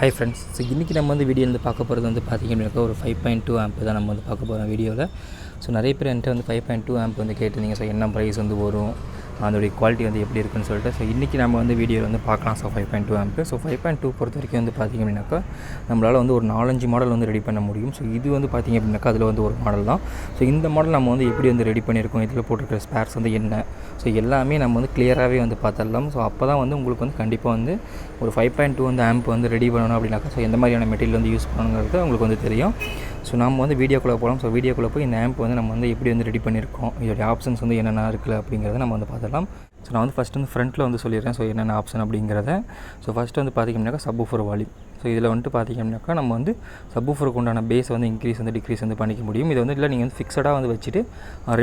Hi friends. So இன்றைக்கி நம்ம video பார்க்க போகிறது பார்த்திங்கன்னா ஒரு 5.2 ஆம்ப் தான் நம்ம பார்க்க போகிறோம் வீடியோவில். ஸோ நிறைய பேர் என்கிட்ட 5.2 ஆம்ப் கேட்டிருந்தீங்க. ஸோ என்ன ப்ரைஸ் வரும், அதோடைய குவாலிட்டி எப்படி இருக்குன்னு சொல்லிட்டு. ஸோ இன்றைக்கி நம்ம வீடியோவில் பார்க்கலாம். So 5.2 amp. ஸோ 5.2 பொறுத்த வரைக்கும் பார்த்திங்க அப்படின்னாக்கா நம்மளால் ஒரு 4-5 மாடல் ரெடி பண்ண முடியும். ஸோ இது பார்த்திங்க அப்படின்னாக்கா அதில் ஒரு மாடல் தான். ஸோ இந்த மாடல் நம்ம எப்படி ரெடி பண்ணியிருக்கோம், இதில் போட்டிருக்கிற ஸ்பேர்ஸ் என்ன, ஸோ எல்லாமே நம்ம கிளியராகவே பார்த்துடலாம். ஸோ அப்போ தான் உங்களுக்கு கண்டிப்பாக ஒரு 5.2 ஆம்ப் ரெடி பண்ணணும் அப்படின்னாக்கா ஸோ எந்த மாதிரியான மெட்டீரியல் யூஸ் பண்ணணுங்கிறது உங்களுக்கு தெரியும். ஸோ நம்ம வீடியோக்குள்ளே போகலாம். ஸோ வீடியோக்குள்ளே போய் இந்த ஆம்ப் நம்ம எப்படி ரெடி பண்ணியிருக்கோம், இதோடைய ஆப்ஷன்ஸ் என்னென்ன இருக்குது அப்படிங்கிறத நம்ம பார்த்துடலாம். ஸோ நான் ஃபஸ்ட்டு ஃப்ரண்ட்டில் சொல்லிடுறேன். ஸோ என்னென்ன ஆப்ஷன் அப்படிங்கிறத. ஸோ ஃபஸ்ட்டு பார்த்திங்கனாக்கா சப்வூஃபர் வால்யூம். ஸோ இதில் பார்த்திங்கனாக்கா நம்ம சப்வூஃபருக்கு உண்டான பேஸ் இன்க்ரீஸ் டிக்ரீஸ் பண்ணிக்க முடியும். இது இல்லை நீங்கள் ஃபிக்ஸடாக வச்சுட்டு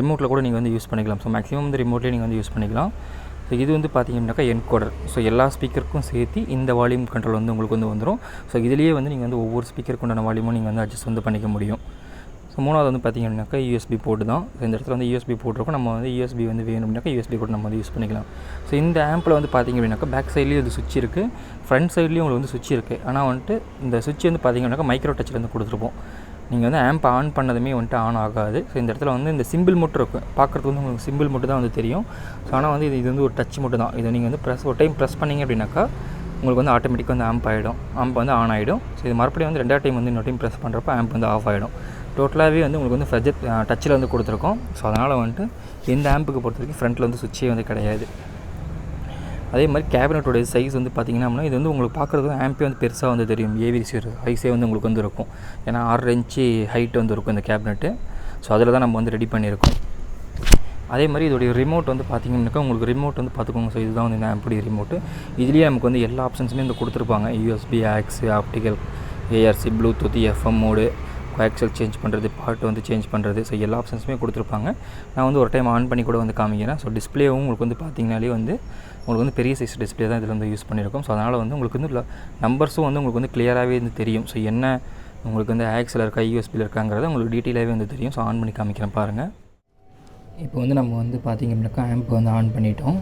ரிமோட்டில் கூட நீங்கள் யூஸ் பண்ணிக்கலாம். ஸோ மேக்ஸிமம் ரிமோட்லேயே நீங்கள் யூஸ் பண்ணிக்கலாம். ஸோ இது பார்த்திங்கனாக்கா என்கோடர். ஸோ எல்லா ஸ்பீக்கருக்கும் சேர்த்து இந்த வால்யூம் கண்ட்ரோல் உங்களுக்கு வந்துடும். ஸோ இதுலேயே நீங்கள் ஒவ்வொரு ஸ்பீக்கருக்கு உண்டான வால்யூமும் நீங்கள் அட்ஜஸ்ட் பண்ணிக்க முடியும். ஸோ மூணாவது பார்த்திங்கனாக்கா யூஎஸ்பி போர்டு தான். ஸோ இந்த இடத்துல யூஎஸ்பி போட்டிருக்கோம். நம்ம யூஎஸ்பி வேணும்னாக்கா யூஎஸ்பி கூட நம்ம யூஸ் பண்ணிக்கலாம். ஸோ இந்த ஆம்பில் பார்த்திங்க அப்படின்னாக்கா பேக் சைட்லேயும் சுவிட்ச் இருக்குது, ஃப்ரண்ட் சைட்லேயும் உங்களுக்கு சுவிட்ச் இருக்குது. ஆனால் இந்த சுவிட்ச் பார்த்திங்கனாக்கா மைக்ரோ டச்சில் கொடுத்துருப்போம். நீங்கள் ஆம்ப் ஆன் பண்ணதுமே ஆன் ஆகாது. ஸோ இந்த இடத்துல இந்த சிம்பிள் மட்டும் இருக்கும். பார்க்குறதுக்கு உங்களுக்கு சிம்பிள் மட்டும் தான் தெரியும். ஸோ ஆனால் இது ஒரு டச் மட்டும் தான். இதை நீங்கள் ஒரு டைம் ப்ரெஸ் பண்ணிங்க அப்படின்னாக்கா உங்களுக்கு ஆட்டோமேட்டிக்காக ஆம்ப் ஆகிடும், ஆம்ப் ஆன் ஆகிடும். ஸோ இது மறுபடியும் ரெண்டாவது டைம் இன்னொரு டைம் ப்ரெஸ் பண்ணுறப்போ ஆம்ப் ஆஃப் ஆகிடும். டோட்டலாகவே உங்களுக்கு ஃபெஜெட் டச்சில் கொடுத்துருக்கோம். ஸோ அதனால் இந்த ஆம்புக்கு பொறுத்த வரைக்கும் ஃப்ரண்ட்டில் சுவிட்சே கிடையாது. அதே மாதிரி கேபினட்டோடைய சைஸ் பார்த்திங்கன்னா இது உங்களுக்கு பார்க்குறது ஆம்பே பெருசாக தெரியும். ஏவி ரிசீவர் சைஸே உங்களுக்கு இருக்கும். ஏன்னா 6 இன்ச்சு ஹைட் இருக்கும் இந்த கேபினெட்டு. ஸோ அதில் தான் நம்ம ரெடி பண்ணியிருக்கோம். அதே மாதிரி இதோடைய ரிமோட் பார்த்திங்கன்னாக்கா உங்களுக்கு ரிமோட் பார்த்துக்கோங்க. ஸோ இதுதான் இந்த ஆம்புடைய ரிமோட்டு. இதுலேயே நமக்கு எல்லா ஆப்ஷன்ஸுமே கொடுத்துருப்பாங்க. USB, aux, optical, ARC, Bluetooth, FM mode, coaxial change பண்ணுறது, பாட்டு சேஞ்ச் பண்ணுறது. ஸோ எல்லா ஆப்ஷன்ஸுமே கொடுத்துருப்பாங்க. நான் ஒரு டைம் ஆன் பண்ணி கூட காமிக்கிறேன். ஸோ டிஸ்பிளேவும் உங்களுக்கு பார்த்திங்கனாலே உங்களுக்கு பெரிய சைஸ் டிஸ்பிளே தான் இதில் யூஸ் பண்ணியிருக்கோம். ஸோ அதனால் உங்களுக்கு நம்பர்ஸும் உங்களுக்கு கிளியராகவே தெரியும். ஸோ என்ன உங்களுக்கு ஆக்ஸில் இருக்கா, யூஎஸ்பியில் இருக்காங்கிறத உங்களுக்கு டீட்டெயிலாகவே தெரியும். ஸோ ஆன் பண்ணி காமிக்கிறேன் பாருங்கள். இப்போ நம்ம பார்த்திங்க அப்படின்னாக்கா ஆம்ப் ஆன் பண்ணிட்டோம்.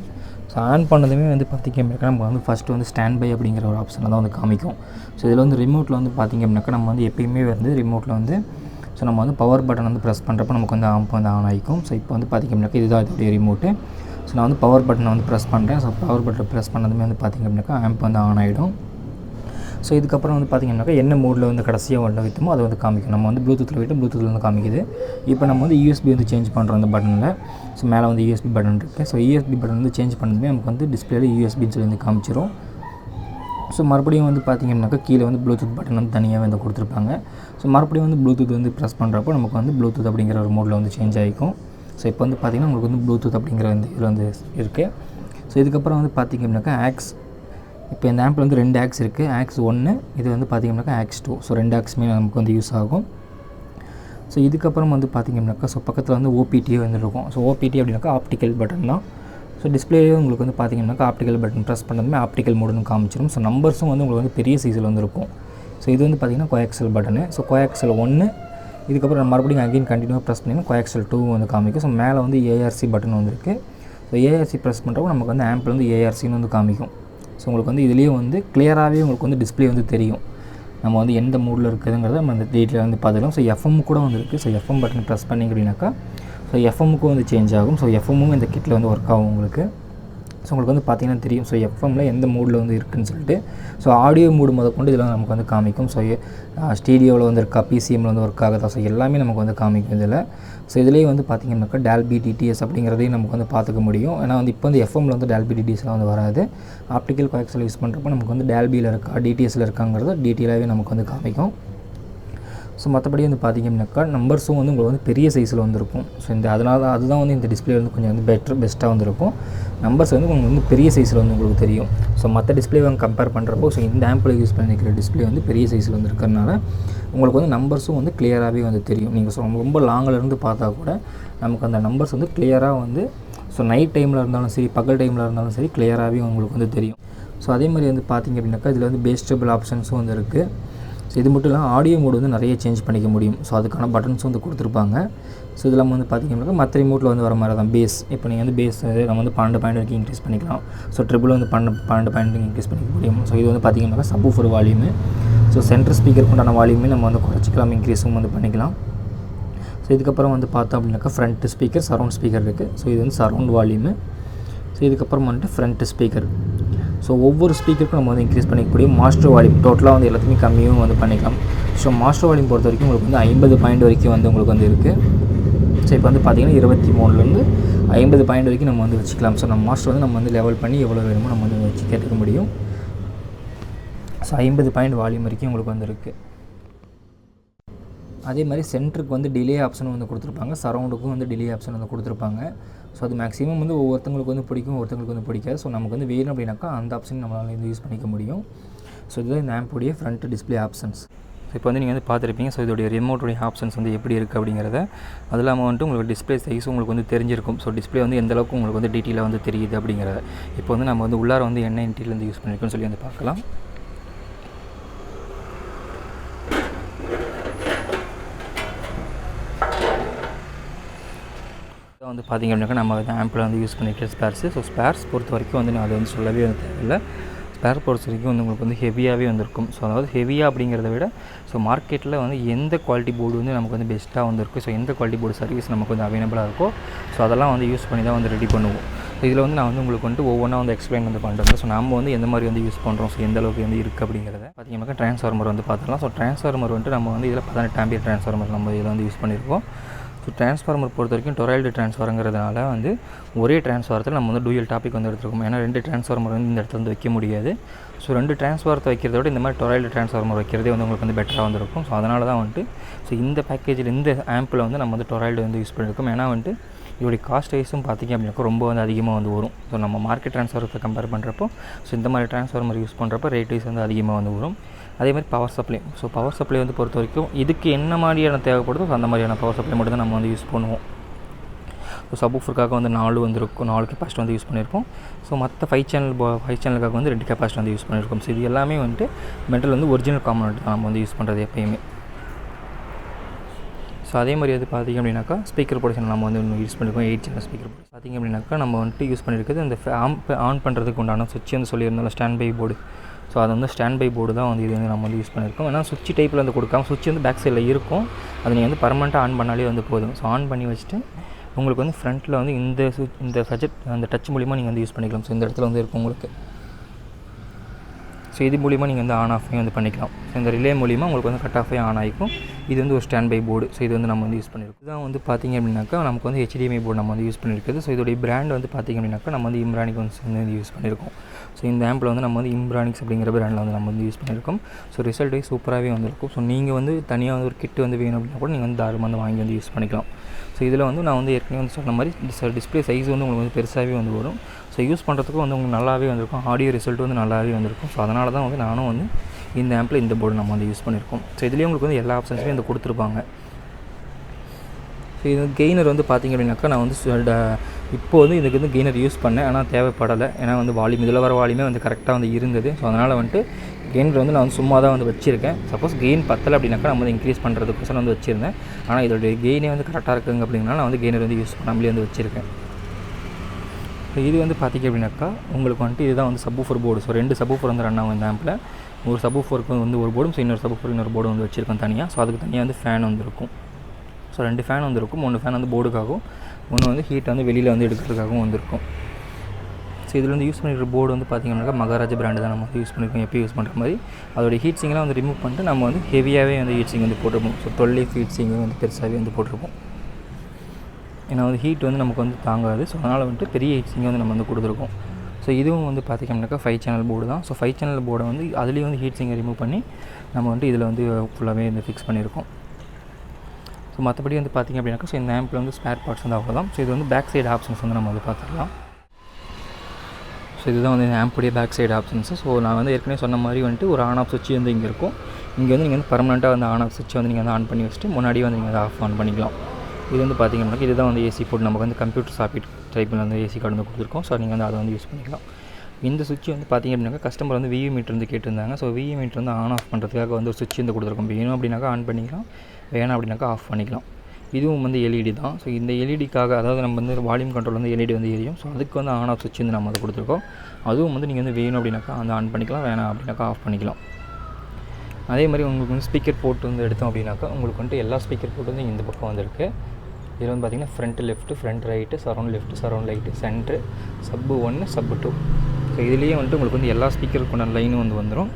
ஸோ ஆன் பண்ணதுமே பார்த்திங்க அப்படின்னாக்கா நம்ம ஃபஸ்ட்டு ஸ்டாண்ட் பை அப்படிங்கிற ஒரு ஆப்ஷனில் தான் காமிக்கும். ஸோ இதில் ரிமோட்டில் பார்த்திங்க அப்படின்னாக்கா நம்ம எப்பயுமே ரிமோட்டில் ஸோ நம்ம பவர் பட்டன் ப்ரெஸ் பண்ணுறப்போ நமக்கு ஆம்ப் ஆன் ஆகிக்கும். ஸோ இப்போ பார்த்திங்க அப்படின்னாக்கா இதுதான் இதோடைய ரிமோட்டு. ஸோ நான் பவர் பட்டனை ப்ரெஸ் பண்ணுறேன். ஸோ பவர் பட்டனை ப்ரெஸ் பண்ணதுமே பார்த்திங்க அப்படின்னாக்கா ஆம்ப் ஆன் ஆகிடும். ஸோ இதுக்கப்புறம் பார்த்திங்கனாக்கா என்ன மோடில் கடைசியாக வைத்தோமோ அதை காமிக்கும். நம்ம ப்ளூடூத்தில் போய்ட்டு ப்ளூடூத்தில் காமிக்குது. இப்போ நம்ம யூஎஸ்பி சேஞ்ச் பண்ணுறோம் அந்த பட்டனில். ஸோ மேலே யூஎஸ்பி பட்டன் இருக்குது. ஸோ யூஎஸ்பி பட்டன் சேஞ்ச் பண்ணதுமே நமக்கு டிஸ்பிளேல யூஎஸ்பின்னு சொல்லி காமிச்சிரும். ஸோ மறுபடியும் பார்த்திங்கனாக்கா கீழே ப்ளூடூத் பட்டன் தனியாக கொடுத்துருப்பாங்க. ஸோ மறுபடியும் ப்ளூடூத் ப்ரெஸ் பண்ணுறப்போ நமக்கு ப்ளூடூத் அப்படிங்கிற ஒரு மோடில் சேஞ்ச் ஆகிக்கும். ஸோ இப்போ பார்த்திங்கன்னா உங்களுக்கு ப்ளூடூத் அப்படிங்கிற இதில் இருக்குது. ஸோ இதுக்கப்புறம் பார்த்திங்க அப்படின்னாக்கா ஆக்ஸ். இப்போ இந்த ஆம்பில் 2 ஆக்ஸ் இருக்குது. ஆக்ஸ் 1, இது பார்த்திங்கனாக்கா ஆக்ஸ் 2. ஸோ 2 ஆக்ஸுமே நமக்கு யூஸ் ஆகும். ஸோ இதுக்கப்புறம் பார்த்திங்க அப்படின்னாக்கா ஸோ பக்கத்தில் ஓபிடி இருக்கும். ஸோ ஓபிடி அப்படின்னாக்கா ஆப்டிக்கல் பட்டன் தான். ஸோ டிஸ்பிளேயே உங்களுக்கு பார்த்திங்கனாக்கா ஆப்டிக்கல் பட்டன் ப்ரெஸ் பண்ணதுமே ஆப்டிக்கல் மோடுன்னு காமிச்சிடும். ஸோ நம்பர்ஸும் உங்களுக்கு பெரிய சைஸில் இருக்கும். ஸோ இது பார்த்திங்கன்னா கோஆக்சல் பட்டனு. ஸோ கோஆக்சல் 1, இதுக்கப்புறம் மறுபடியும் அகைன் கண்டினியூவாக ப்ரெஸ் பண்ணிங்கன்னா கோஆக்சல் 2 காமிக்கும். ஸோ மேலே ஏஆர்சி பட்டன் இருக்குது. ஸோ ஏஆர்சி ப்ரெஸ் பண்ணுறப்போ நமக்கு ஆம்பில் ஏஆர்சின்னு காமிக்கும். ஸோ உங்களுக்கு இதுலேயே கிளியராகவே உங்களுக்கு டிஸ்பிளே தெரியும். நம்ம எந்த மூடில் இருக்குதுங்கிறத நம்ம அந்த டீட்டெயில் பார்த்துக்கலாம். ஸோ எஃப்எம் கூட இருக்குது. ஸோ எஃப்எம் பட்டன் ப்ரெஸ் பண்ணிங்க அப்படின்னாக்கா ஸோ எஃப்எம்முக்கும் சேஞ்ச் ஆகும். ஸோ எஃப்எம்மும் இந்த கிட்டில் ஒர்க் ஆகும் உங்களுக்கு. ஸோ உங்களுக்கு பார்த்திங்கன்னா தெரியும். ஸோ எஃப்எம்மில் எந்த மூடில் இருக்குதுன்னு சொல்லிட்டு. ஸோ ஆடியோ மூடு முதற்கொண்டு இதில் நமக்கு காமிக்கும். ஸோ ஸ்டீடியோவில் இருக்கா, பிசிஎம்மில் ஒர்க் ஆகுதா, ஸோ எல்லாமே நமக்கு காமிக்கும் இதில். ஸோ இதுலேயே பார்த்திங்கன்னாக்கா டால்பி டிடிஎஸ் அப்படிங்கிறதையும் நமக்கு பார்த்துக்க முடியும். ஏன்னா இப்போ எஃப்எம்மில் டால்பி டிடிஎஸ்லாம் வராது. ஆப்டிக்கல் கோஆக்சல் யூஸ் பண்ணுறப்போ நமக்கு டால்பியில் இருக்கா, டிடிஎஸில் இருக்காங்கிறத டீட்டெயிலாகவே நமக்கு காமிக்கும். ஸோ மற்றபடி பார்த்திங்க அப்படின்னாக்கா நம்பர்ஸும் உங்களுக்கு பெரிய சைஸில் இருக்கும். ஸோ அதுதான் இந்த டிஸ்பிளே கொஞ்சம் பெஸ்ட்டாக இருக்கும். நம்பர்ஸ் உங்களுக்கு பெரிய சைஸில் உங்களுக்கு தெரியும். ஸோ மற்ற டிஸ்பிளே கம்பேர் பண்ணுறப்போ ஸோ இந்த ஆம்பில் யூஸ் பண்ணிக்கிற டிஸ்பிளே பெரிய சைஸில் இருக்கிறனால உங்களுக்கு நம்பர்ஸும் கிளியராகவே தெரியும். நீங்கள் ரொம்ப லாங்கிலேருந்து பார்த்தா கூட நமக்கு அந்த நம்பர்ஸ் கிளியராக ஸோ நைட் டைமில் இருந்தாலும் சரி, பகல் டைமில் இருந்தாலும் சரி, கிளியராகவே உங்களுக்கு தெரியும். ஸோ அதே மாதிரி பார்த்திங்க அப்படின்னாக்கா இதில் பேஸ்டபிள் ஆப்ஷன்ஸும் இருக்குது. ஸோ இது மட்டும் இல்லாமல் ஆடியோ மோடு நிறைய சேஞ்ச் பண்ணிக்க முடியும். ஸோ அதுக்கான பட்டன்ஸும் கொடுத்துருப்பாங்க. ஸோ இதில் நம்ம பார்த்திங்கன்னா மற்ற ரிமோட்டில் வர மாதிரி தான் பேஸ். இப்போ நீங்கள் பேஸ் நம்ம 12 பாயிண்ட் வரைக்கும் இன்க்ரீஸ் பண்ணிக்கலாம். ஸோ ட்ரிபிள் 12 பாயிண்ட் இன்க்ரீஸ் பண்ணிக்க முடியும். ஸோ இது பார்த்திங்கன்னா சப்வூஃபர் வால்யூமு. ஸோ சென்ட்ரல் ஸ்பீக்கருக்கு உண்டான வால்யூமே நம்ம வந்து குறைச்சிக்கலாம், இன்க்ரீஸும் வந்து பண்ணிக்கலாம். ஸோ இதுக்கப்புறம் வந்து பார்த்தோம் அப்படின்னாக்கா ஃப்ரண்ட் ஸ்பீக்கர், சரௌண்ட் ஸ்பீக்கர் இருக்குது. ஸோ இது வந்து சரௌண்ட் வால்யூமு. ஸோ இதுக்கப்புறம் வந்துட்டு ஃப்ரண்ட் ஸ்பீக்கர். ஸோ ஒவ்வொரு ஸ்பீக்கருக்கும் நம்ம வந்து இன்க்ரீஸ் பண்ணிக்கக்கூடிய மாஸ்டர் வால்யூம் டோட்டலாக வந்து எல்லாத்தையுமே கம்மியும் வந்து பண்ணிக்கலாம். ஸோ மாஸ்டர் வால்யூம் பொறுத்த வரைக்கும் உங்களுக்கு வந்து 50 பாயிண்ட் வரைக்கும் வந்து உங்களுக்கு வந்து இருக்குது. ஸோ இப்போ வந்து பார்த்திங்கன்னா 23லேருந்து 50 பாயிண்ட் வரைக்கும் நம்ம வந்து வச்சுக்கலாம். ஸோ நம்ம மாஸ்டர் வந்து நம்ம வந்து லெவல் பண்ணி எவ்வளோ வேணுமோ நம்ம வந்து வச்சு கேட்டுக்க முடியும். ஸோ 50 பாயிண்ட் வால்யூம் வரைக்கும் உங்களுக்கு வந்து இருக்குது. அதே மாதிரி சென்டருக்கு வந்து டிலே ஆப்ஷன் வந்து கொடுத்துருப்பாங்க, சரௌண்டுக்கும் வந்து டிலே ஆப்ஷன் வந்து கொடுத்துருப்பாங்க. ஸோ அது மேக்ஸிமம் வந்து ஒவ்வொருத்தங்களுக்கு வந்து பிடிக்கும், ஒருத்தங்களுக்கு வந்து பிடிக்காது. ஸோ நமக்கு வந்து வேணும் அப்படின்னாக்கா அந்த ஆப்ஷன் நம்மளால் வந்து யூஸ் பண்ணிக்க முடியும். ஸோ இதுதான் இந்த ஆம்புடைய ஃப்ரண்ட் டிஸ்பிளே ஆப்ஷன்ஸ். ஸோ இப்போ வந்து நீங்கள் வந்து பார்த்துருப்பீங்க. ஸோ இதோடைய ரிமோட்டுடைய ஆப்ஷன்ஸ் வந்து எப்படி இருக்குது அப்படிங்கிறத. அது இல்லாமல் வந்துட்டு உங்களுக்கு டிஸ்பிளே சைஸும் உங்களுக்கு வந்து தெரிஞ்சிருக்கும். ஸோ டிஸ்பிளே வந்து எந்த அளவுக்கு உங்களுக்கு வந்து டீட்டெயிலாக வந்து தெரியுது அப்படிங்கிறத. இப்போ வந்து நம்ம வந்து உள்ளார வந்து என்ன இன்டீரியல் வந்து யூஸ் பண்ணியிருக்கோம்னு சொல்லி வந்து பார்க்கலாம். வந்து பார்த்திங்க அப்படின்னாக்கா நம்ம வந்து ஆம்பில் வந்து யூஸ் பண்ணிக்கிற ஸ்பேர்ஸு. ஸோ ஸ்பேர்ஸ் பொறுத்த வரைக்கும் வந்து நான் அதை வந்து சொல்லவே வந்து தேவையில்லை. ஸ்பேர் பொறுத்த வரைக்கும் வந்து உங்களுக்கு வந்து ஹெவியாகவே வந்திருக்கும். ஸோ அதாவது ஹெவியாக அப்படிங்கிறத விட ஸோ மார்க்கெட்டில் வந்து எந்த குவாலிட்டி போர்டு வந்து நமக்கு வந்து பெஸ்ட்டாக வந்துருக்கும், ஸோ எந்த குவாலிட்டி போர்டு சர்வீஸ் நமக்கு வந்து அவைலபிளாக இருக்கோ ஸோ அதெல்லாம் வந்து யூஸ் பண்ணி தான் வந்து ரெடி பண்ணுவோம். ஸோ இதில் வந்து நான் வந்து உங்களுக்கு வந்துட்டு ஒவ்வொன்றா வந்து எக்ஸ்பிளைன் வந்து பண்ணுறேன். ஸோ நம்ம வந்து எந்த மாதிரி வந்து யூஸ் பண்ணுறோம், ஸோ எந்த அளவுக்கு வந்து இருக்குது அப்படிங்கிறத பார்த்திங்கனாக்கா ட்ரான்ஸ்ஃபார்மர் வந்து பார்த்துக்கலாம். ஸோ ட்ரான்ஸ்ஃபார்மர் வந்துட்டு நம்ம வந்து இதில் 18 ஆம்பியர் ட்ரான்ஸ்ஃபார்மர் நம்ம இதில் வந்து யூஸ் பண்ணியிருக்கோம். ஸோ ட்ரான்ஸ்ஃபார்மர் பொறுத்த வரைக்கும் டொராய்டு ட்ரான்ஸ்ஃபார்ங்கிறதுனால வந்து ஒரே ட்ரான்ஸ்ஃபாரத்தில் நம்ம வந்து டூயல் டாபிக் வந்து எடுத்துருக்கோம். ஏன்னா 2 ட்ரான்ஸ்ஃபார்மர் வந்து இந்த இடத்துல வந்து வைக்க முடியாது. ஸோ 2 ட்ரான்ஸ்ஃபாரத்தை வைக்கிறத விட இந்த மாதிரி டொராய்டு ட்ரான்ஸ்ஃபார்மர் வைக்கிறதே வந்து உங்களுக்கு வந்து பெட்டராக வந்துருக்கும். ஸோ அதனால தான் வந்துட்டு ஸோ இந்த பேக்கேஜில் இந்த ஆம்பில் வந்து நம்ம வந்து டொராய்டு வந்து யூஸ் பண்ணியிருக்கோம். ஏன்னா வந்துட்டு இதோடைய காஸ்ட் வைஸும் பார்த்திங்க அப்படின்னாக்கா ரொம்ப வந்து அதிகமாக வந்து வரும். ஸோ நம்ம மார்க்கெட் ட்ரான்ஸ்ஃபார்மரை கம்பேர் பண்ணுறப்போ ஸோ இந்த மாதிரி ட்ரான்ஸ்ஃபார்மர் யூஸ் பண்ணுறப்போ ரேட் வைஸ் வந்து அதிகமாக வந்து வரும். அதே மாதிரி power supply. So power supply வந்து பொறுத்த வரைக்கும் இதுக்கு என்ன மாதிரியான தேவைப்படுதோ அந்த மாதிரியான பவர் சப்ளை மட்டும் தான் நம்ம வந்து யூஸ் பண்ணுவோம். ஸோ சப்வூஃபருக்காக வந்து 4 வந்துருக்கும், 4 கெப்பாசிட்டி வந்து யூஸ் பண்ணியிருக்கோம். ஸோ மற்ற 5 சேனலுக்காக வந்து 2 கெப்பாசிட்டி வந்து யூஸ் பண்ணியிருக்கோம். ஸோ இது எல்லாமே வந்துட்டு மெட்டல் வந்து ஒரிஜினல் காம்பனண்ட் தான் நம்ம வந்து யூஸ் பண்ணுறது எப்பயுமே. ஸோ அதே மாதிரி வந்து பார்த்திங்க அப்படின்னாக்கா ஸ்பீக்கர் ப்ரொடக்ஷன் நம்ம வந்து யூஸ் பண்ணியிருக்கோம். 8 சேனல் ஸ்பீக்கர் பார்த்திங்க அப்படின்னாக்கா நம்ம வந்துட்டு யூஸ் பண்ணியிருக்கிறது இந்த ஆன் பண்ணுறதுக்கு உண்டான சுவிட்ச் வந்து சொல்லியிருந்தோம் ஸ்டாண்ட் பை போர்டு. ஸோ அது வந்து ஸ்டாண்ட் பை போர்டு தான் வந்து இது வந்து நம்ம வந்து யூஸ் பண்ணியிருக்கோம். ஏன்னா சுவிட்ச் டைப்பில் வந்து கொடுக்காம சுவிட்ச் வந்து பேக் சைடில் இருக்கும், அதை நீங்கள் வந்து பர்மனெண்ட்டாக ஆன் பண்ணாலே வந்து போதும். ஸோ ஆன் பண்ணி வச்சுட்டு உங்களுக்கு வந்து ஃப்ரண்ட்டில் வந்து இந்த சஜெக்ட் அந்த டச் மூலிமா நீங்கள் வந்து யூஸ் பண்ணிக்கலாம். ஸோ இந்த இடத்துல வந்து இருக்கும் உங்களுக்கு. ஸோ இது மூலிமா நீங்கள் வந்து ஆன் ஆஃபையும் வந்து பண்ணிக்கலாம். ஸோ இந்த ரிலே மூலிமா உங்களுக்கு வந்து கட் ஆஃபே ஆன் ஆகிக்கும். இது வந்து ஒரு ஸ்டாண்ட் பை போர்டு. ஸோ இது வந்து நம்ம வந்து யூஸ் பண்ணியிருக்கோம். இதுதான் வந்து பார்த்திங்க அப்படின்னாக்கா நமக்கு வந்து HDMI போர்டு நம்ம வந்து யூஸ் பண்ணியிருக்குது. ஸோ இதோடைய பிராண்ட் வந்து பார்த்திங்க அப்படின்னாக்கா நம்ம வந்து இம்ரானிக் வந்து யூஸ் பண்ணியிருக்கோம். ஸோ இந்த ஆம்பில் வந்து நம்ம வந்து இம்ரானிக்ஸ் அப்படிங்கிற பிராண்டில் வந்து நம்ம வந்து யூஸ் பண்ணியிருக்கோம். ஸோ ரிசல்ட் வைஸ் சூப்பராகவே வந்திருக்கும். ஸோ நீங்கள் வந்து தனியாக வந்து ஒரு கிட் வந்து வேணும் அப்படின்னா கூட நீங்கள் வந்து தாராளமாக வந்து வாங்கி வந்து யூஸ் பண்ணிக்கலாம். ஸோ இதில் வந்து நான் வந்து ஏற்கனவே வந்து சொன்ன மாதிரி டிஸ்பிளே சைஸ் வந்து உங்களுக்கு வந்து பெருசாகவே வந்து வரும். ஸோ யூஸ் பண்ணுறதுக்கும் வந்து உங்களுக்கு நல்லாவே வந்திருக்கும். ஆடியோ ரிசல்ட் வந்து நல்லாவே வந்திருக்கும். ஸோ அதனால தான் வந்து நானும் வந்து இந்த ஆம்பில் இந்த போர்டு நம்ம வந்து யூஸ் பண்ணியிருக்கோம். ஸோ இதுலேயே உங்களுக்கு வந்து எல்லா ஆப்ஷன்ஸுமே வந்து கொடுத்துருப்பாங்க. ஸோ இது கெய்னர் வந்து பார்த்திங்க அப்படின்னாக்கா நான் வந்து இப்போ வந்து இதுக்கு வந்து கெய்னர் யூஸ் பண்ணேன், ஆனால் தேவைப்படலை. ஏன்னா வந்து வால்யூம் இதில் வர வால்யூமே வந்து கரெக்டாக வந்து இருந்தது. ஸோ அதனால் வந்துட்டு கெய்னர் வந்து நான் வந்து சும்மா தான் வந்து வச்சுருக்கேன். சப்போஸ் கெயின் பத்தலை அப்படின்னாக்கா நம்ம வந்து இன்க்ரீஸ் பண்ணுறதுக்கோசரம் வந்து வச்சுருந்தேன். ஆனால் இதோடைய கெயினே வந்து கரெக்டாக இருக்குங்க அப்படின்னா நான் வந்து கெய்னர் வந்து யூஸ் பண்ணாமலே வந்து வச்சுருக்கேன். ஸோ இது வந்து பார்த்திங்க அப்படின்னாக்கா உங்களுக்கு வந்துட்டு இதுதான் வந்து சப்வூஃபர் போர்டு. ஸோ 2 சப்வூஃபர் வந்து ரன் ஆகும் இந்த ஆம்பில். ஒரு சப்வூஃபருக்கு வந்து ஒரு போர்டும், ஸோ இன்னொரு சப்வூஃபர் இன்னொரு போர்டு வந்து வச்சுருக்கோம் தனியாக. ஸோ அதுக்கு தனியாக வந்து ஃபேன் வந்து இருக்கும். ஸோ 2 ஃபேன் வந்துருக்கும். 1 ஃபேன் வந்து போர்டுக்காகவும், 1 வந்து ஹீட் வந்து வெளியில் வந்து எடுக்கிறதுக்காகவும் வந்துருக்கும். ஸோ இதில் வந்து யூஸ் பண்ணிக்கிற போர்டு வந்து பார்த்திங்கனாக்கா மகாராஜா பிராண்டு தான் நம்ம வந்து யூஸ் பண்ணியிருக்கோம். எப்போ யூஸ் பண்ணுற மாதிரி அதோடய ஹீட் சிங்கெலாம் வந்து ரிமூவ் பண்ணிட்டு நம்ம வந்து ஹெவியாகவே வந்து ஹீட் சிங் வந்து போட்டிருப்போம். ஸோ 12 ஹீட் சிங் வந்து பெருசாகவே வந்து போட்டிருப்போம். ஏன்னா வந்து ஹீட் வந்து நமக்கு வந்து தாங்காது. ஸோ அதனால் வந்துட்டு பெரிய ஹீட் சிங்கை வந்து நம்ம வந்து கொடுத்துருக்கோம். ஸோ இதுவும் வந்து பார்த்திங்கனாக்கா 5 சேனல் போர்டு தான். ஸோ 5 சேனல் போர்டை வந்து அதுலேயும் வந்து ஹீட் சிங்கை ரிமூவ் பண்ணி நம்ம வந்துட்டு இதில் வந்து ஃபுல்லாகவே வந்து ஃபிக்ஸ் பண்ணியிருக்கோம். ஸோ மற்றபடி வந்து பார்த்திங்க அப்படின்னாக்கா ஸோ இந்த ஆம்பில் வந்து ஸ்பேர் பார்ட்ஸ் வந்து அவ்வளோதான். ஸோ இது வந்து பேக் சைடு ஆப்ஷன்ஸ் வந்து நம்ம வந்து பார்த்துக்கலாம். ஸோ இதுதான் வந்து ஆம்புடைய பேக் சைடு ஆப்ஷன்ஸு. ஸோ நான் வந்து ஏற்கனவே சொன்ன மாதிரி வந்துட்டு ஒரு ஆன் ஆஃப் சுவிட்ச் வந்து இங்கே இருக்கும். இங்கே வந்து நீங்கள் வந்து பர்மனெண்ட்டாக வந்து ஆன் ஆஃப் சுவிட்ச் வந்து நீங்கள் வந்து ஆன் பண்ணி வச்சுட்டு முன்னாடியே வந்து நீங்கள் ஆஃப் ஆன் பண்ணிக்கலாம். இது வந்து பார்த்திங்கன்னா இதுதான் வந்து ஏசி போர்ட். நமக்கு வந்து கம்ப்யூட்டர் சாக்கெட் டைப்பில் வந்து ஏசி கார்டு வந்து கொடுத்துருக்கோம். ஸோ நீங்கள் வந்து அதை வந்து யூஸ் பண்ணிக்கலாம். இந்த சுவிட்ச் வந்து பார்த்திங்க அப்படின்னாக்கா கஸ்டமர் வந்து VU மீட்டர் வந்து கேட்டிருந்தாங்க. ஸோ VU மீட்டர் வந்து ஆன் ஆஃப் பண்ணுறதுக்காக வந்து ஒரு சுவிட்ச் வந்து கொடுத்துருக்கோம். வேணும் அப்படின்னாக்கா ஆன் பண்ணிக்கலாம், வேணாம் அப்படின்னாக்கா ஆஃப் பண்ணிக்கலாம். இதுவும் வந்து LED தான். ஸோ இந்த LEDக்காக அதாவது நம்ம வந்து வால்யூம் கண்ட்ரோல் வந்து LED வந்து எரியும். ஸோ அதுக்கு வந்து ஆன் ஆஃப் சுவிட்ச் வந்து நம்ம அதை கொடுத்துருக்கோம். அதுவும் வந்து நீங்கள் வந்து வேணும் அப்படின்னாக்கா அந்த ஆன் பண்ணிக்கலாம், வேணாம் அப்படின்னாக்கா ஆஃப் பண்ணிக்கலாம். அதே மாதிரி உங்களுக்கு வந்து ஸ்பீக்கர் போர்ட் வந்து எடுத்தோம் அப்படின்னாக்கா உங்களுக்கு வந்துட்டு எல்லா ஸ்பீக்கர் போர்ட் வந்து இந்த பக்கம் வந்துருக்கு. இதில் வந்து பார்த்திங்கன்னா front left, front right, surround left, surround right, centre, சப்பு 1, சப்பு 2. ஸோ இதுலேயே வந்துட்டு உங்களுக்கு வந்து எல்லா ஸ்பீக்கருக்குண்டான லைனும் வந்து வந்துடும்.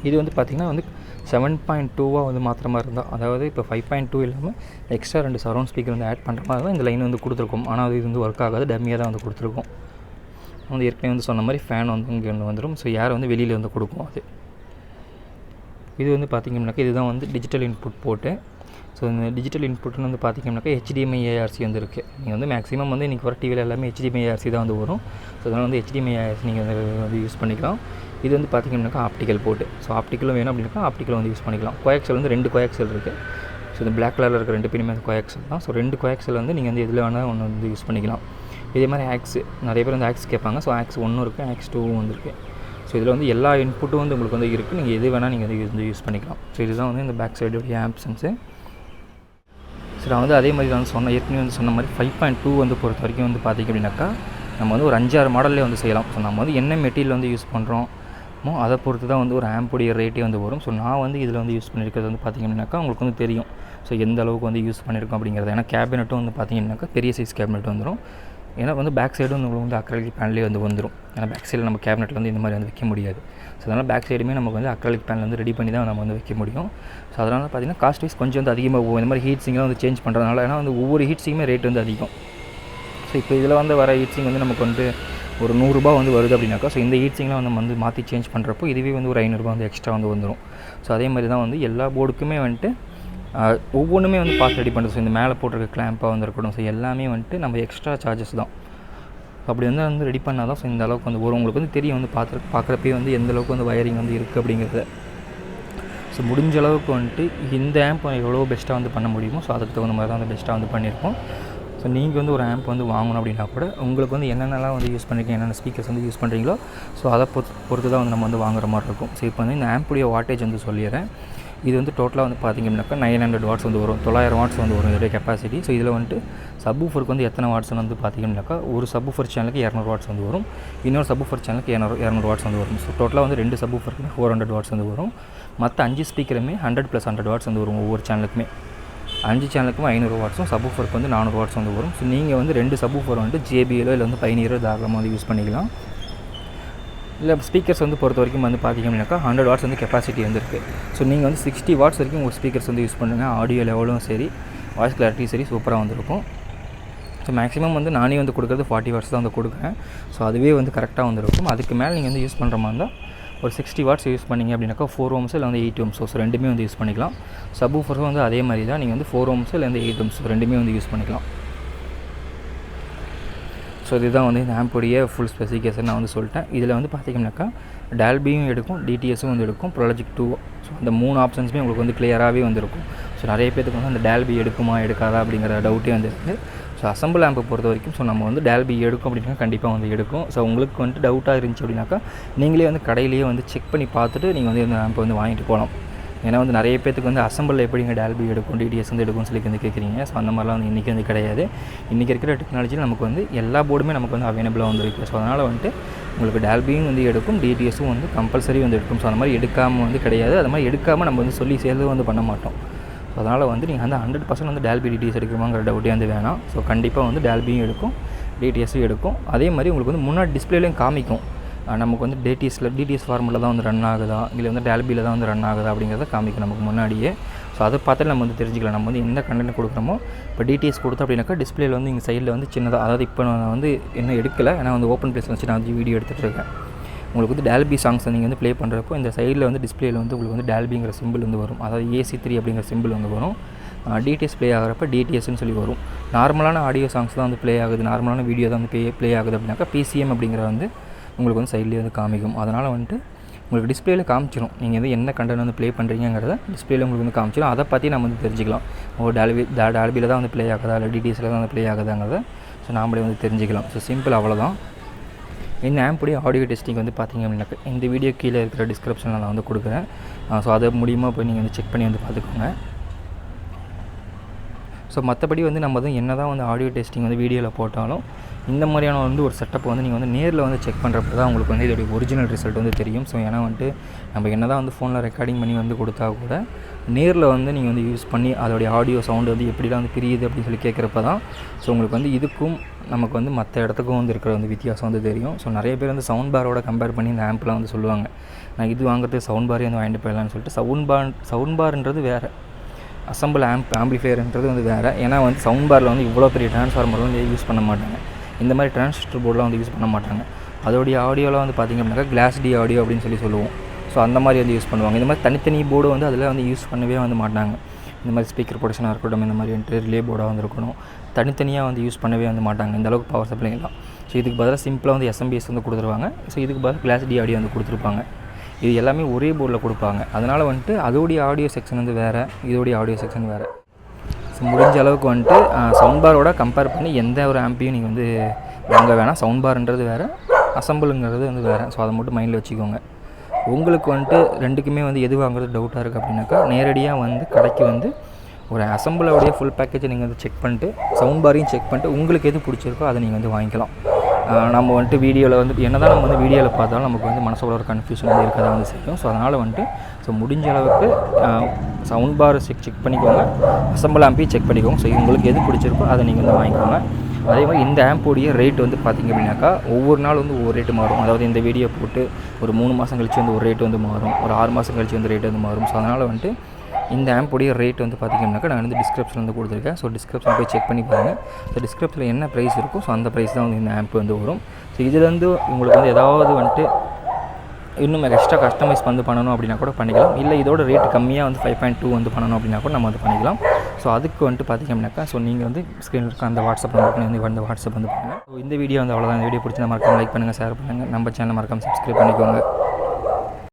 இது வந்து பார்த்திங்கன்னா வந்து 7.2 வந்து மாத்திர மாதிரி இருந்தால், அதாவது இப்போ 5.2 இல்லாமல் எக்ஸ்ட்ரா 2 சரௌண்ட் ஸ்பீக்கர் வந்து ஆட் பண்ணுற மாதிரி தான் இந்த லைன் வந்து கொடுத்துருக்கோம். ஆனால் அது இது வந்து ஒர்க் ஆகாது, டம்மியாக தான் வந்து கொடுத்துருக்கோம். வந்து ஏற்கனவே வந்து சொன்ன மாதிரி ஃபேன் வந்து இங்கே ஒன்று வந்துடும். ஸோ யார் வந்து வெளியில் வந்து கொடுக்கும் அது. இது வந்து பார்த்திங்கன்னாக்கா இதுதான் வந்து டிஜிட்டல் இன்புட் போட்டு. ஸோ இந்த டிஜிட்டல் இன்புட்னு வந்து பார்த்திங்கன்னாக்கா HDMI ARC வந்து இருக்குது. நீங்கள் வந்து மேக்ஸிமம் வந்து இன்றைக்கி வர டிவியில் எல்லாமே HDMI ARC தான் வந்து வரும். ஸோ அதனால் வந்து HDMI ARC நீங்கள் வந்து யூஸ் பண்ணிக்கலாம். இது வந்து பார்த்திங்கன்னாக்கா ஆப்டிக்கல் போட்டு. ஸோ ஆப்டிக்கலும் வேணும் அப்படின்னாக்கா ஆப்டிக்கலும் வந்து யூஸ் பண்ணிக்கலாம். கோஆக்சல் வந்து 2 கோஆக்சல் இருக்குது. ஸோ இந்த பிளாக் கலரில் இருக்கிற 2 பின்னுமே வந்து கோஆக்சல் தான். ஸோ 2 கோஆக்சல் வந்து நீங்கள் வந்து எதில் வேணால் ஒன்று வந்து யூஸ் பண்ணிக்கலாம். இதே மாதிரி ஆக்ஸ் நிறைய பேர் வந்து ஆக்ஸ் கேட்பாங்க. ஸோ ஆக்ஸ் 1 இருக்குது, ஆக்ஸ் 2 வந்துருக்கு. ஸோ இதில் வந்து எல்லா இன்புட்டும் வந்து உங்களுக்கு வந்து இருக்குது. நீங்கள் எது வேணால் நீங்கள் வந்து யூஸ் பண்ணிக்கலாம். ஸோ இதுதான் வந்து இந்த பேக் சைடுடைய ஆப்ஷன்ஸு. ஸோ நான் வந்து அதே மாதிரி வந்து ஏற்கனவே வந்து சொன்ன மாதிரி 5.2 வந்து பொறுத்த வரைக்கும் வந்து பார்த்திங்க அப்படின்னாக்கா நம்ம வந்து ஒரு 5-6 மாடல்லே வந்து செய்யலாம். ஸோ நம்ம வந்து என்ன மெட்டீரியல் வந்து யூஸ் பண்ணுறோமோ அதை பொறுத்து தான் வந்து ஒரு ஆம்புடைய ரேட்டே வந்து வரும். ஸோ நான் வந்து இதில் வந்து யூஸ் பண்ணியிருக்கிறது வந்து பார்த்திங்க அப்படின்னாக்கா உங்களுக்கு வந்து தெரியும். ஸோ எந்த அளவுக்கு வந்து யூஸ் பண்ணியிருக்கோம் அப்படிங்கிறது. ஏன்னா கேபினெட்டும் வந்து பார்த்திங்கன்னாக்கா பெரிய சைஸ் கேபினெட் வந்துடும். ஏன்னா வந்து பேக் சைடு வந்து உங்களுக்கு வந்து அக்ரலிக் பேனலே வந்து வந்துடும். ஏன்னா பேக் சைடில் நம்ம கேபினெட்டில் வந்து இந்த மாதிரி வந்து வைக்க முடியாது. ஸோ அதனால் பேக் சைடுமே நமக்கு வந்து அக்ரலிக் பேனல் வந்து ரெடி பண்ணி தான் நம்ம வந்து வைக்க முடியும். ஸோ அதனால் பார்த்திங்கன்னா காஸ்ட் வைஸ் கொஞ்சம் வந்து அதிகமாக போகும். இந்த மாதிரி ஹீட் சிங்கெலாம் வந்து சேஞ்ச் பண்ணுறதுனால. ஏன்னா வந்து ஒவ்வொரு ஹீட் சிங்குமே ரேட் வந்து அதிகம். ஸோ இப்போ இதில் வந்து வர ஹீட் சிங் வந்து நமக்கு வந்து ஒரு 100 ரூபா வந்து வருது அப்படின்னாக்கா, ஸோ இந்த ஹீட் சிங்லாம் நம்ம வந்து மாற்றி சேஞ்ச் பண்ணுறப்போ இதுவே வந்து ஒரு 500 ரூபா வந்து எக்ஸ்ட்ரா வந்து வந்துடும். ஸோ அதே மாதிரி தான் வந்து எல்லா போர்டுக்குமே வந்துட்டு ஒவ்வொன்றுமே வந்து பார்த்து ரெடி பண்ணுறது. ஸோ இந்த மேலே போட்டிருக்க கிளாம்ப்பாக வந்து இருக்கட்டும். ஸோ எல்லாமே வந்துட்டு நம்ம எக்ஸ்ட்ரா சார்ஜஸ் தான். அப்படி வந்து ரெடி பண்ணால் தான் ஸோ இந்த அளவுக்கு வந்து வரும். உங்களுக்கு வந்து தெரியும் வந்து பார்க்குறப்பே வந்து எந்த அளவுக்கு வந்து வயரிங் வந்து இருக்குது அப்படிங்கிறத. ஸோ முடிஞ்ச அளவுக்கு வந்துட்டு இந்த ஆம்ப் எவ்வளோ பெஸ்ட்டாக வந்து பண்ண முடியுமோ ஸோ அதுக்கு தகுந்த மாதிரி தான் வந்து பெஸ்ட்டாக வந்து பண்ணியிருக்கோம். ஸோ நீங்கள் வந்து ஒரு ஆம்ப் வந்து வாங்கணும் அப்படின்னா கூட உங்களுக்கு வந்து என்னென்னலாம் வந்து யூஸ் பண்ணிருக்கீங்க, என்னென்ன ஸ்பீக்கர்ஸ் வந்து யூஸ் பண்ணுறீங்களோ ஸோ அதை பொறுத்து தான் வந்து நம்ம வந்து வாங்குற மாதிரி இருக்கும். ஸோ இப்போ வந்து இந்த ஆம்புடைய வாட்டேஜ் வந்து சொல்லிடுறேன். இது வந்து டோட்டலாக வந்து பார்த்திங்கன்னாக்கா 900 வாட்ஸ் வந்து வரும். 900 வாட்ஸ் வந்து வரும் இதோடைய கெப்பாசிட்டி. ஸோ இதில் வந்துட்டு சப்வூஃபருக்கு வந்து எத்தனை வாட்ஸ்னு வந்து பார்த்திங்கன்னாக்கா ஒரு சப்வூஃபர் சேனலுக்கு 200 வாட்ஸ் வந்து வரும். இன்னொரு சப்வூஃபர் சேனலுக்கு 200 வாட்ஸ் வந்து வரும். ஸோ டோட்டலாக வந்து 2 சப்வூஃபருக்கு 400 வாட்ஸ் வந்து வரும். மற்ற 5 ஸ்பீக்கருமே 100+100 வாட்ஸ் வந்து வரும். ஒவ்வொரு சேனலுக்குமே 5 சேனலுக்கும் 500 வாட்ஸும், சப்வூஃபருக்கு வந்து 400 வாட்ஸ் வந்து வரும். ஸோ நீங்கள் வந்து 2 சப்வூஃபர் வந்து JBL இல்லை வந்து Pioneer தாராளமாக வந்து யூஸ் பண்ணிக்கலாம். இல்லை ஸ்பீக்கர்ஸ் வந்து பொறுத்த வரைக்கும் வந்து பார்த்திங்கன்னாக்கா 100 வாட்ஸ் வந்து கெப்பாசிட்டி வந்து இருக்குது. ஸோ நீங்கள் வந்து 60 வாட்ஸ் வரைக்கும் உங்கள் ஸ்பீக்கர்ஸ் வந்து யூஸ் பண்ணுங்கள். ஆடியோ லெவலும் சரி, வாய்ஸ் கிளாரிட்டி சரி சூப்பராக வந்துருக்கும். ஸோ மேக்ஸிமம் வந்து நானே வந்து கொடுக்குறது 40 வாட்ஸ் தான் வந்து கொடுக்குறேன். ஸோ அதுவே வந்து கரெக்டாக வந்துருக்கும். அதுக்கு மேலே நீங்கள் வந்து யூஸ் பண்ணுற மாதிரி இருந்தால் ஒரு 60 வாட்ஸ் யூஸ் பண்ணிங்க அப்படின்னாக்கா 4 ohms இல்லை வந்து 8 ohms. ஸோ ரெண்டுமே வந்து யூஸ் பண்ணிக்கலாம். சப்வூஃபரும் வந்து அதே மாதிரி தான். நீங்கள் வந்து 4 ohms இல்லை வந்து 8 ohms ரெண்டுமே வந்து யூஸ் பண்ணிக்கலாம். ஸோ இதுதான் வந்து இந்த ஆம்புடைய ஃபுல் ஸ்பெசிஃபிகேஷன் நான் வந்து சொல்லிட்டேன். இதில் வந்து பார்த்திங்கனாக்கா டால்பியும் எடுக்கும், டிடிஎஸும் வந்து எடுக்கும், ப்ரோலாஜிக் 2. ஸோ அந்த 3 ஆப்ஷன்ஸுமே உங்களுக்கு வந்து கிளியராகவே வந்துருக்கும். ஸோ நிறைய பேருக்கு வந்து அந்த டால்பி எடுக்குமா எடுக்காதா அப்படிங்கிற டவுட்டே வந்து இருக்குது. ஸோ அசம்பிள் ஆம்பை பொறுத்த வரைக்கும் ஸோ நம்ம வந்து டால்பி எடுக்கும் அப்படின்னா கண்டிப்பாக வந்து எடுக்கும். ஸோ உங்களுக்கு வந்துட்டு டவுட்டாக இருந்துச்சு அப்படின்னாக்கா நீங்களே வந்து கடையிலேயே வந்து செக் பண்ணி பார்த்துட்டு நீங்கள் வந்து இந்த ஆம்பை வந்து வாங்கிட்டு போகலாம். ஏன்னா வந்து நிறைய பேருக்கு வந்து அசம்பிள் எப்படிங்க டால்பி எடுக்கும், டிடிஎஸ் வந்து எடுக்கும்னு சொல்லி வந்து கேட்குறீங்க. ஸோ அந்த மாதிரிலாம் வந்து இன்றைக்கி வந்து கிடையாது. இன்றைக்கி இருக்கிற டெக்னாலஜியில் நமக்கு வந்து எல்லா போர்டுமே நமக்கு வந்து அவைலபிளாக வந்துருக்கு. ஸோ அதனால் வந்துட்டு உங்களுக்கு டால்பியும் வந்து எடுக்கும், டிடிஎஸும் வந்து கம்பல்சரி வந்து எடுக்கும். ஸோ அந்த மாதிரி எடுக்காமல் வந்து கிடையாது. அது மாதிரி எடுக்காமல் நம்ம வந்து சொல்லி சேர்ந்து வந்து பண்ண மாட்டோம். ஸோ அதனால் வந்து நீங்கள் வந்து 100% வந்து டால்பி டிடிஎஸ் எடுக்கணுமாங்கிற டவுட்டே வந்து வேணாம். ஸோ கண்டிப்பாக வந்து டால்பியும் எடுக்கும், டிடிஎஸும் எடுக்கும். அதே மாதிரி உங்களுக்கு வந்து முன்னாடி டிஸ்பிளேலையும் காமிக்கும் நமக்கு வந்து டிடிஎஸ் ஃபார்முலா தான் வந்து ரன் ஆகுதா இல்லை வந்து டால்பியில் தான் வந்து ரன் ஆகுதா அப்படிங்கிறத காமிக்கும் நமக்கு முன்னாடியே. ஸோ அதை பார்த்து நம்ம வந்து தெரிஞ்சுக்கலாம் நம்ம வந்து எந்த கண்டென்ட் கொடுக்குறோமோ. இப்போ டிடிஎஸ் கொடுத்தோம் அப்படின்னாக்கா டிஸ்பிளேயில் வந்து இங்கே சைடில் வந்து சின்னதாக, அதாவது இப்போ நான் வந்து இன்னும் எடுக்கலை, ஏன்னா வந்து ஓப்பன் பிளேஸ் வச்சு நான் வந்து வீடியோ எடுத்துகிட்டு இருக்கேன். உங்களுக்கு வந்து டால்பி சாங்ஸ் நீங்கள் வந்து ப்ளே பண்ணுறப்போ இந்த சைடில் வந்து டிஸ்பிளேயில் வந்து உங்களுக்கு வந்து டால்பிங்கிற சிம்பிள் வந்து வரும். அதாவது AC3 அப்படிங்கிற சிம்பிள் வந்து வரும். டிடிஎஸ் ப்ளே ஆகிறப்ப டிடிஎஸ்ன்னு சொல்லி வரும். நார்மலான ஆடியோ சாங்ஸ் தான் வந்து ப்ளே ஆகுது, நார்மலான வீடியோ தான் வந்து ப்ளே ஆகுது அப்படின்னாக்கா PCM அப்படிங்கிற வந்து உங்களுக்கு வந்து சைட்லேயே வந்து காமிக்கும். அதனால் வந்துட்டு உங்களுக்கு டிஸ்பிளேயில் காமிச்சிடும் நீங்கள் வந்து என்ன கண்டென்ட் வந்து ப்ளே பண்ணுறீங்கிறத டிஸ்பிளேயில் உங்களுக்கு வந்து காமிச்சிடும். அதை பற்றி நம்ம வந்து தெரிஞ்சுக்கலாம். டால்பியில் தான் வந்து ப்ளே ஆகுதா இல்லை டிடிஎஸில் தான் வந்து ப்ளே ஆகுதாங்கிறத ஸோ நாமளே வந்து தெரிஞ்சுக்கலாம். ஸோ சிம்பிள் அவ்வளோதான். இந்த ஆம்புடைய ஆடியோ டெஸ்டிங் வந்து பார்த்திங்க அப்படின்னாக்கா இந்த வீடியோ கீழே இருக்கிற டிஸ்கிரிப்ஷனில் நான் வந்து கொடுக்குறேன். ஸோ அது மூலியமாக போய் நீங்கள் வந்து செக் பண்ணி வந்து பார்த்துக்கோங்க. ஸோ மற்றபடி வந்து நம்ம வந்து என்ன தான் வந்து ஆடியோ டெஸ்டிங் வந்து வீடியோவில் போட்டாலும் இந்த மாதிரியான வந்து ஒரு செட்டப் வந்து நீங்கள் வந்து நேரில் வந்து செக் பண்ணுறப்ப தான் உங்களுக்கு வந்து இதோடைய ஒரிஜினல் ரிசல்ட் வந்து தெரியும். ஸோ ஏன்னா வந்துட்டு நம்ம என்ன தான் வந்து ஃபோனில் ரெக்கார்டிங் பண்ணி வந்து கொடுத்தா கூட நேரில் வந்து நீங்கள் வந்து யூஸ் பண்ணி அதோடைய ஆடியோ சவுண்டு வந்து எப்படிலாம் வந்து பிரியுது அப்படின்னு சொல்லி கேட்குறப்ப தான் ஸோ உங்களுக்கு வந்து இதுக்கும் நமக்கு வந்து மற்ற இடத்துக்கும் வந்து இருக்கிற வந்து வித்தியாசம் வந்து தெரியும். ஸோ நிறைய பேர் வந்து சவுண்ட் பாரோட கம்பேர் பண்ணி இந்த ஆம்ப்லாம் வந்து சொல்லுவாங்க, நான் இது வாங்குறதுக்கு சவுண்ட் பாரே வந்து வாங்கிட்டு போயிடலான்னு சொல்லிட்டு. சவுண்ட் பார்ன்றது வேறு, அசம்பிள் ஆம்பிளிஃபையர்ன்றது வந்து வேறு. ஏன்னா வந்து சவுண்ட் பாரில் வந்து இவ்வளோ பெரிய ட்ரான்ஸ்ஃபார்மர்லாம் வந்து யூஸ் பண்ண மாட்டாங்க, இந்த மாதிரி டிரான்சிஸ்டர் போர்டெலாம் வந்து யூஸ் பண்ண மாட்டாங்க. அதோடைய ஆடியோலாம் வந்து பார்த்திங்க அப்படின்னாக்கா கிளாஸ் டி ஆடியோ அப்படின்னு சொல்லி சொல்லுவோம். ஸோ அந்த மாதிரி வந்து யூஸ் பண்ணுவாங்க. இந்த மாதிரி தனித்தனி போர்டு வந்து அதில் வந்து யூஸ் பண்ணவே வந்து மாட்டாங்க. இந்த மாதிரி ஸ்பீக்கர் ப்ரொடக்ஷனாக இருக்கட்டும், இந்த மாதிரி வந்துட்டு ரிலே போர்டாக வந்து இருக்கணும், தனித்தனியாக வந்து யூஸ் பண்ணவே வந்து மாட்டாங்க இந்தளவுக்கு பவர் சப்ளைலாம். ஸோ இதுக்கு பதிலாக சிம்பிளாக வந்து எஸ்எம்பிஎஸ் வந்து கொடுத்துருவாங்க. ஸோ இதுக்கு பதிலாக கிளாஸ் டி ஆடியோ வந்து கொடுத்துருப்பாங்க. இது எல்லாமே ஒரே போர்டில் கொடுப்பாங்க. அதனால் வந்துட்டு அதோடைய ஆடியோ செக்ஷன் வந்து வேறு, இதோடைய ஆடியோ செக்ஷன் வேறு. ஸோ முடிஞ்ச அளவுக்கு வந்துட்டு சவுண்ட் பாரோட கம்பேர் பண்ணி எந்த ஒரு ஆம்பையும் நீங்கள் வந்து வாங்க வேணாம். சவுண்ட் பார்ன்றது வேறு, அசம்பிளுங்கிறது வந்து வேறு. ஸோ அதை மட்டும் மைண்டில் வச்சுக்கோங்க. உங்களுக்கு வந்துட்டு ரெண்டுக்குமே வந்து எது வாங்குறது டவுட்டாக இருக்குது அப்படின்னாக்கா நேரடியாக வந்து கடைக்கு வந்து ஒரு அசம்பிளோடைய ஃபுல் பேக்கேஜை நீங்கள் வந்து செக் பண்ணிட்டு சவுண்ட் பாரையும் செக் பண்ணிட்டு உங்களுக்கு எது பிடிச்சிருக்கோ அதை நீங்கள் வந்து வாங்கிக்கலாம். நம்ம வந்துட்டு வீடியோவில் வந்து என்ன தான் நம்ம வந்து வீடியோவில் பார்த்தாலும் நமக்கு வந்து மனசோட ஒரு கன்ஃபியூஷன் வந்து இருக்க தான் வந்து செய்யும். ஸோ அதனால் வந்துட்டு முடிஞ்ச அளவுக்கு சவுண்ட் பார் செக் பண்ணிக்கோங்க, அசம்பிள் ஆம்பையும் செக் பண்ணிக்கோங்க. ஸோ உங்களுக்கு எது பிடிச்சிருக்கோ அதை நீங்கள் வந்து வாங்கிக்கோங்க. அதே மாதிரி இந்த ஆம்போடைய ரேட் வந்து பார்த்திங்க அப்படின்னாக்கா ஒவ்வொரு நாள் வந்து ஒவ்வொரு ரேட்டு மாறும். அதாவது இந்த வீடியோ போட்டு ஒரு 3 மாதம் கழிச்சு வந்து ஒரு ரேட் வந்து மாறும், ஒரு 6 மாதம் கழிச்சு வந்து ரேட் வந்து மாறும். ஸோ அதனால் வந்துட்டு இந்த ஆம்போடைய ரேட் வந்து பார்த்திங்கன்னாக்கா நான் வந்து டிஸ்கிரிப்ஷன் வந்து கொடுத்துருக்கேன். ஸோ டிஸ்கிரிப்ஷன் போய் செக் பண்ணி பாருங்கள். ஸோ டிஸ்கிரிப்ஷனில் என்ன ப்ரைஸ் இருக்கோ ஸோ அந்த ப்ரைஸ் தான் வந்து இந்த ஆம்ப் வந்து வரும். ஸோ இதுலேருந்து உங்களுக்கு வந்து ஏதாவது வந்துட்டு இன்னும் எக்ஸ்ட்ரா கஸ்டமைஸ் வந்து பண்ணணும் அப்படின்னா கூட பண்ணிக்கலாம். இல்லை இதோட ரேட் கம்மியாக வந்து 5.2 வந்து பண்ணணும் அப்படின்னா கூட நம்ம வந்து பண்ணிக்கலாம். ஸோ அதுக்கு வந்துட்டு பார்த்திங்க அப்படின்னாக்கா ஸோ நீங்கள் வந்து ஸ்க்ரீனில் இருக்க அந்த வாட்ஸ்அப் நம்பருக்கு வந்து வாட்ஸ்அப் வந்து பண்ணுங்கள். ஸோ இந்த வீடியோ வந்து அவ்வளோதான். இந்த வீடியோ பிடிச்சா மறக்காம லைக் பண்ணுங்கள், ஷேர் பண்ணுங்கள், நம்ம சேனலை மறக்காம சப்ஸ்கிரைப் பண்ணிக்கோங்க.